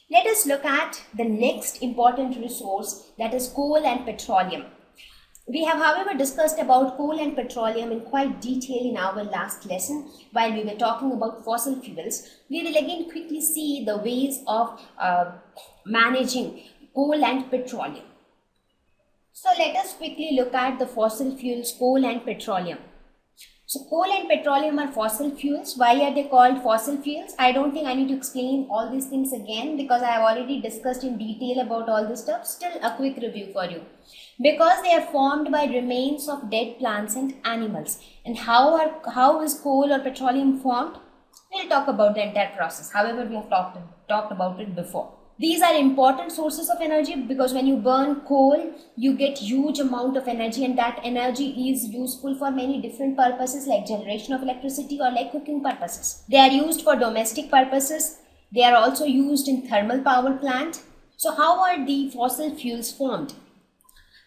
Let us look at the next important resource, that is coal and petroleum. We have, however, discussed about coal and petroleum in quite detail in our last lesson while we were talking about fossil fuels. We will again quickly see the ways of managing coal and petroleum. So let us quickly look at the fossil fuels, coal and petroleum. So coal and petroleum are fossil fuels. Why are they called fossil fuels? I don't think I need to explain all these things again because I have already discussed in detail about all this stuff. Still a quick review for you. Because they are formed by remains of dead plants and animals. And how is coal or petroleum formed? We'll talk about the entire process. However, we have talked about it before. These are important sources of energy because when you burn coal, you get huge amount of energy, and that energy is useful for many different purposes like generation of electricity or like cooking purposes. They are used for domestic purposes. They are also used in thermal power plant. So how are the fossil fuels formed?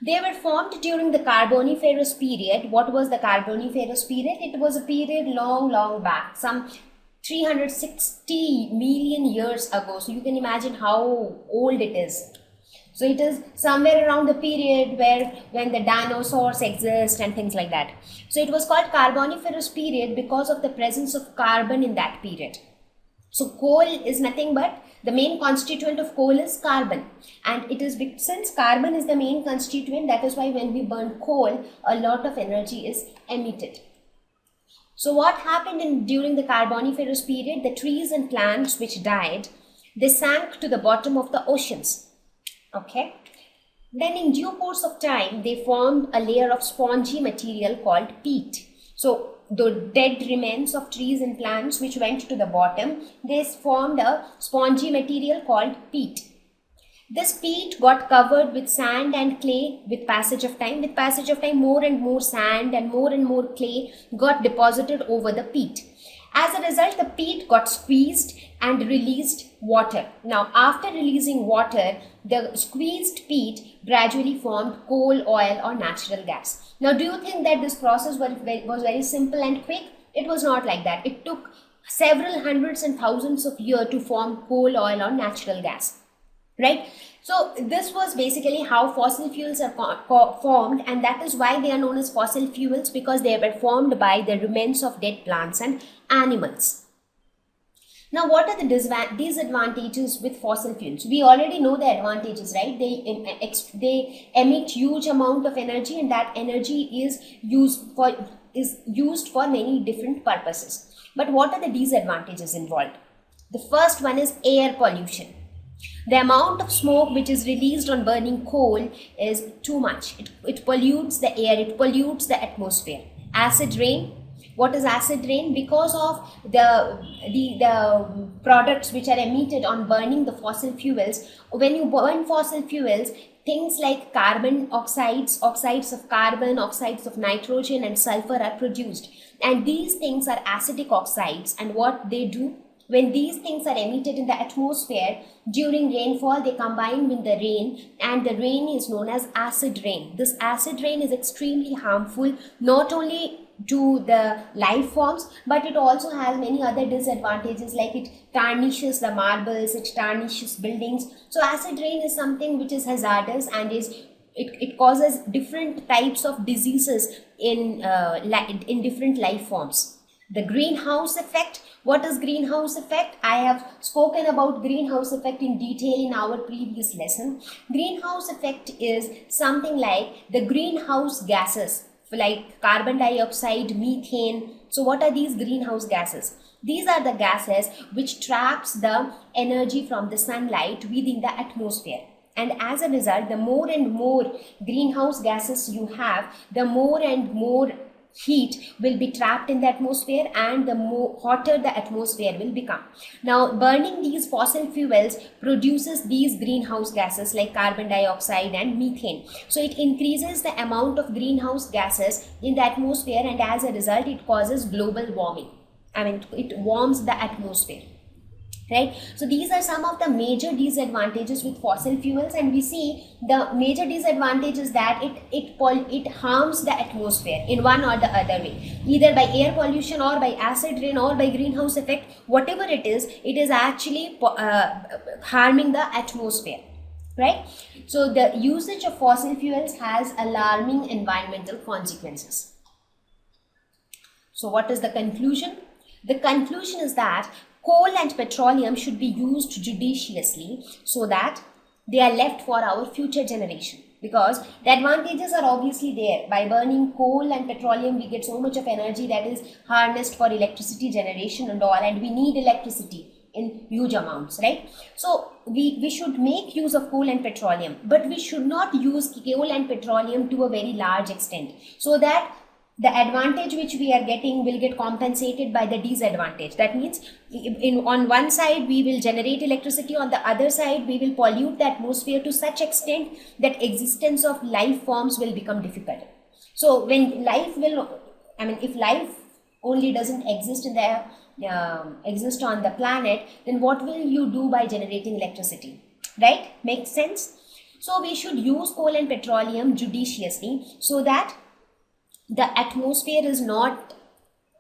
They were formed during the Carboniferous period. What was the Carboniferous period? It was a period long back, some 360 million years ago. So you can imagine how old it is. So it is somewhere around the period when the dinosaurs exist and things like that. So it was called Carboniferous period because of the presence of carbon in that period. So coal is nothing but the main constituent of coal is carbon, and it is since carbon is the main constituent, that is why when we burn coal, a lot of energy is emitted. So what happened during the Carboniferous period? The trees and plants which died, they sank to the bottom of the oceans. Okay. Then in due course of time, they formed a layer of spongy material called peat. So the dead remains of trees and plants which went to the bottom, they formed a spongy material called peat. This peat got covered with sand and clay with passage of time. With passage of time, more and more sand and more clay got deposited over the peat. As a result, the peat got squeezed and released water. Now, after releasing water, the squeezed peat gradually formed coal, oil, or natural gas. Now, do you think that this process was very simple and quick? It was not like that. It took several hundreds and thousands of years to form coal, oil, or natural gas. Right? So this was basically how fossil fuels are formed, and that is why they are known as fossil fuels, because they were formed by the remains of dead plants and animals. Now, what are the disadvantages with fossil fuels? We already know the advantages, right? They emit huge amount of energy, and that energy is used for many different purposes. But what are the disadvantages involved? The first one is air pollution. The amount of smoke which is released on burning coal is too much. It pollutes the air, it pollutes the atmosphere. Acid rain. What is acid rain? Because of the products which are emitted on burning the fossil fuels. When you burn fossil fuels, things like carbon oxides, oxides of carbon, oxides of nitrogen and sulfur are produced. And these things are acidic oxides, and what they do, when these things are emitted in the atmosphere during rainfall, they combine with the rain, and the rain is known as acid rain. This acid rain is extremely harmful, not only to the life forms, but it also has many other disadvantages, like it tarnishes the marbles, it tarnishes buildings. So acid rain is something which is hazardous, and it causes different types of diseases in different life forms. The greenhouse effect. What is greenhouse effect? I have spoken about greenhouse effect in detail in our previous lesson. Greenhouse effect is something like the greenhouse gases like carbon dioxide, methane. So what are these greenhouse gases? These are the gases which traps the energy from the sunlight within the atmosphere. And as a result, the more and more greenhouse gases you have, the more and more heat will be trapped in the atmosphere, and the more hotter the atmosphere will become. Now, burning these fossil fuels produces these greenhouse gases like carbon dioxide and methane. So it increases the amount of greenhouse gases in the atmosphere, and as a result, it causes global warming. I mean, it warms the atmosphere. right? So these are some of the major disadvantages with fossil fuels, and we see the major disadvantage is that it harms the atmosphere in one or the other way, either by air pollution or by acid rain or by greenhouse effect. Whatever it is actually harming the atmosphere, right? So the usage of fossil fuels has alarming environmental consequences. So what is the conclusion? The conclusion is that coal and petroleum should be used judiciously so that they are left for our future generation, because the advantages are obviously there. By burning coal and petroleum, we get so much of energy that is harnessed for electricity generation and all, and we need electricity in huge amounts, right? So we should make use of coal and petroleum, but we should not use coal and petroleum to a very large extent, so that the advantage which we are getting will get compensated by the disadvantage. That means on one side we will generate electricity, on the other side we will pollute the atmosphere to such extent that existence of life forms will become difficult. So when if life only doesn't exist in the exist on the planet, then what will you do by generating electricity, right? Makes sense? So we should use coal and petroleum judiciously so that the atmosphere is not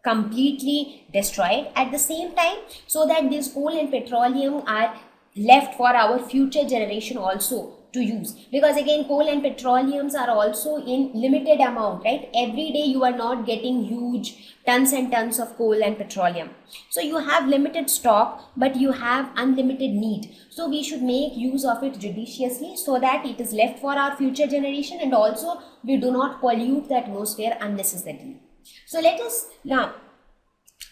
completely destroyed, at the same time so that this coal and petroleum are left for our future generation also to use, because again coal and petroleums are also in limited amount, right? Every day you are not getting huge tons and tons of coal and petroleum, so you have limited stock but you have unlimited need. So we should make use of it judiciously so that it is left for our future generation, and also we do not pollute the atmosphere unnecessarily. So let us now,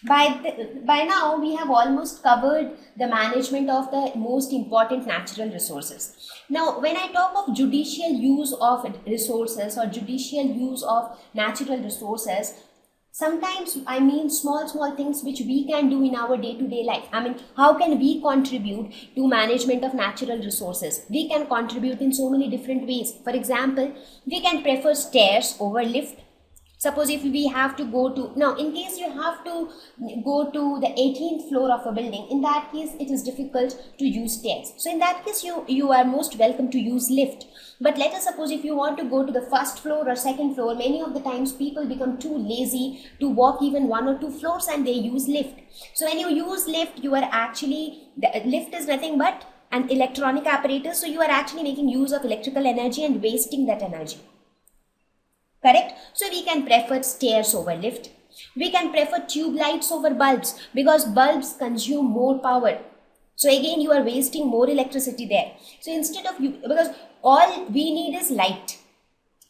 by now we have almost covered the management of the most important natural resources. Now when I talk of judicial use of resources or judicial use of natural resources, sometimes I mean small things which we can do in our day-to-day life. I mean, how can we contribute to management of natural resources? We can contribute in so many different ways. For example, we can prefer stairs over lift. Suppose if we have to go to, now in case you have to go to the 18th floor of a building, in that case it is difficult to use stairs. So in that case you are most welcome to use lift. But let us suppose if you want to go to the first floor or second floor, many of the times people become too lazy to walk even 1 or 2 floors and they use lift. So when you use lift, you are actually, the lift is nothing but an electronic apparatus, so you are actually making use of electrical energy and wasting that energy. Correct? So we can prefer stairs over lift. We can prefer tube lights over bulbs, because bulbs consume more power. So again you are wasting more electricity there. So instead of because all we need is light.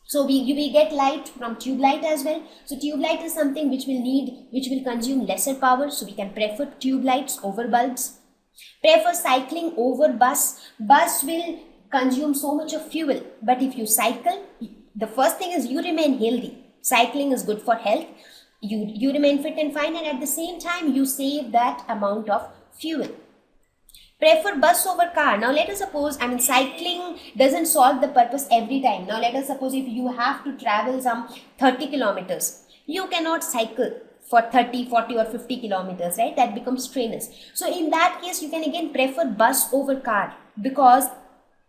So we get light from tube light as well. So tube light is something which will consume lesser power. So we can prefer tube lights over bulbs. Prefer cycling over bus. Bus will consume so much of fuel, but if you cycle, the first thing is you remain healthy. Cycling is good for health. You remain fit and fine, and at the same time you save that amount of fuel. Prefer bus over car. Now let us suppose, cycling doesn't solve the purpose every time. Now let us suppose if you have to travel some 30 kilometers, you cannot cycle for 30, 40 or 50 kilometers, right? That becomes strenuous. So in that case, you can again prefer bus over car, because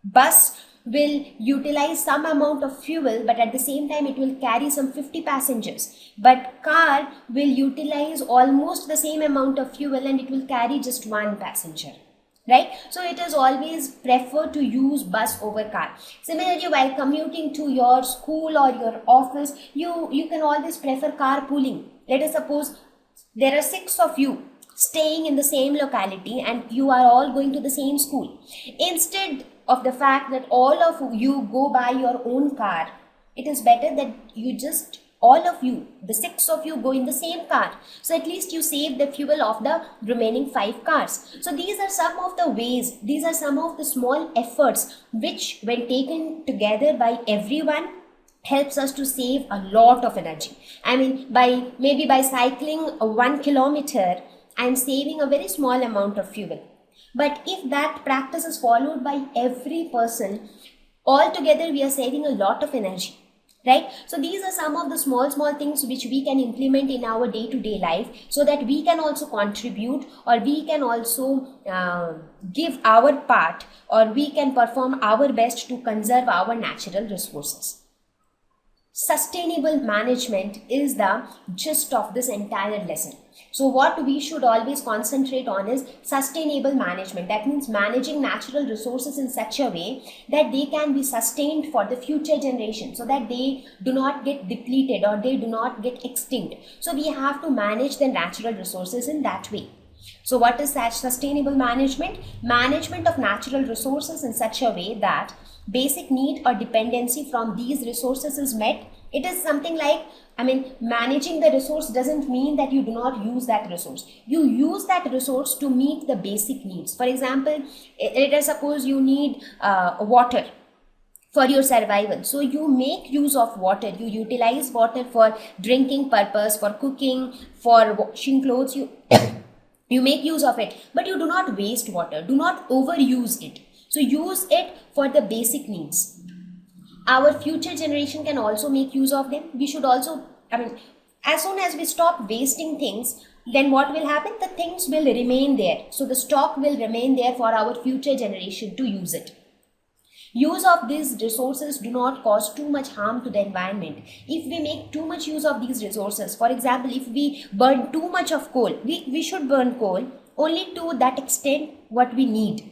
bus will utilize some amount of fuel, but at the same time it will carry some 50 passengers. But car will utilize almost the same amount of fuel and it will carry just 1 passenger. Right? So it is always preferred to use bus over car. Similarly, while commuting to your school or your office, you can always prefer carpooling. Let us suppose there are 6 of you staying in the same locality and you are all going to the same school. Instead of the fact that all of you go by your own car, it is better that you just all of you, the 6 of you, go in the same car. So at least you save the fuel of the remaining 5 cars. So these are some of the ways, these are some of the small efforts which, when taken together by everyone, helps us to save a lot of energy. Maybe by cycling 1 kilometer, I am saving a very small amount of fuel. But if that practice is followed by every person, altogether we are saving a lot of energy. right? So these are some of the small things which we can implement in our day-to-day life, so that we can also contribute, or we can also give our part, or we can perform our best to conserve our natural resources. Sustainable management is the gist of this entire lesson. So what we should always concentrate on is sustainable management. That means managing natural resources in such a way that they can be sustained for the future generation, so that they do not get depleted or they do not get extinct. So we have to manage the natural resources in that way. So what is that sustainable management? Management of natural resources in such a way that basic need or dependency from these resources is met. It is something like, managing the resource doesn't mean that you do not use that resource. You use that resource to meet the basic needs. For example, let us suppose you need water for your survival. So you make use of water, you utilize water for drinking purpose, for cooking, for washing clothes. You make use of it, but you do not waste water. Do not overuse it. So use it for the basic needs. Our future generation can also make use of them. We should also, as soon as we stop wasting things, then what will happen? The things will remain there. So the stock will remain there for our future generation to use it. Use of these resources do not cause too much harm to the environment. If we make too much use of these resources, for example, if we burn too much of coal, we should burn coal only to that extent what we need,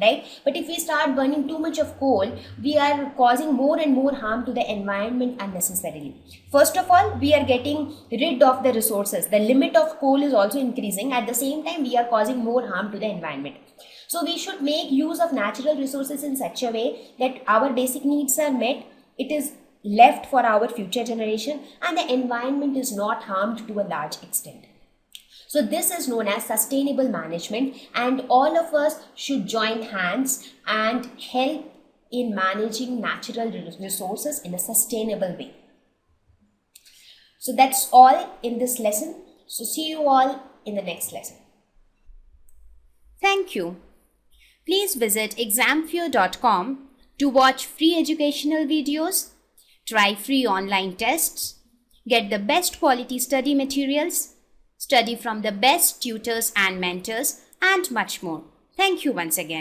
right? But if we start burning too much of coal, we are causing more and more harm to the environment unnecessarily. First of all, we are getting rid of the resources. The limit of coal is also increasing. At the same time, we are causing more harm to the environment. So we should make use of natural resources in such a way that our basic needs are met, it is left for our future generation, and the environment is not harmed to a large extent. So this is known as sustainable management, and all of us should join hands and help in managing natural resources in a sustainable way. So that's all in this lesson. So see you all in the next lesson. Thank you. Please visit examfear.com to watch free educational videos, try free online tests, get the best quality study materials, study from the best tutors and mentors, and much more. Thank you once again.